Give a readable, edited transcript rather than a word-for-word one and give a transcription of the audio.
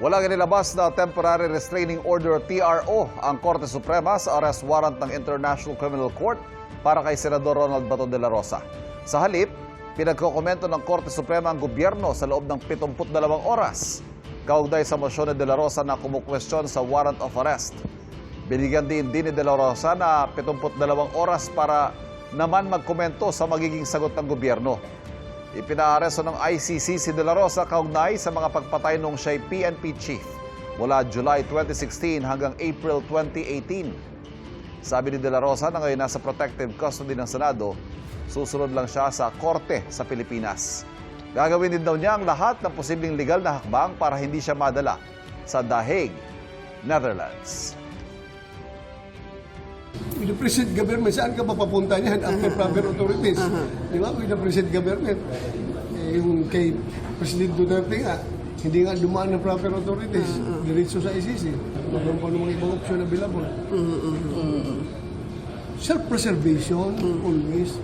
Walang inilabas na Temporary Restraining Order TRO ang Korte Suprema sa arrest warrant ng International Criminal Court para kay Senador Ronald Bato de la Rosa. Sa halip, pinagkokomento ng Korte Suprema ang gobyerno sa loob ng 72 oras kaugnay sa mosyon ni de la Rosa na kumukwestiyon sa warrant of arrest. Binigyan din ni de la Rosa na 72 oras para naman magkomento sa magiging sagot ng gobyerno. Ipinaaresto ng ICC si de la Rosa kaugnay sa mga pagpatay nung siya'y PNP chief mula July 2016 hanggang April 2018. Sabi ni de la Rosa na ngayon nasa protective custody ng Senado, susunod lang siya sa korte sa Pilipinas. Gagawin din daw niya ang lahat ng posibleng legal na hakbang para hindi siya madala sa The Hague, Netherlands. With the present government, saan ka papapunta niyan after proper authorities? Di ba? With the present government. Yung kay President Duterte nga, hindi nga dumaan ng proper authorities. Diretso sa ICC. Meron pa namang ibang option available. Self-preservation, always.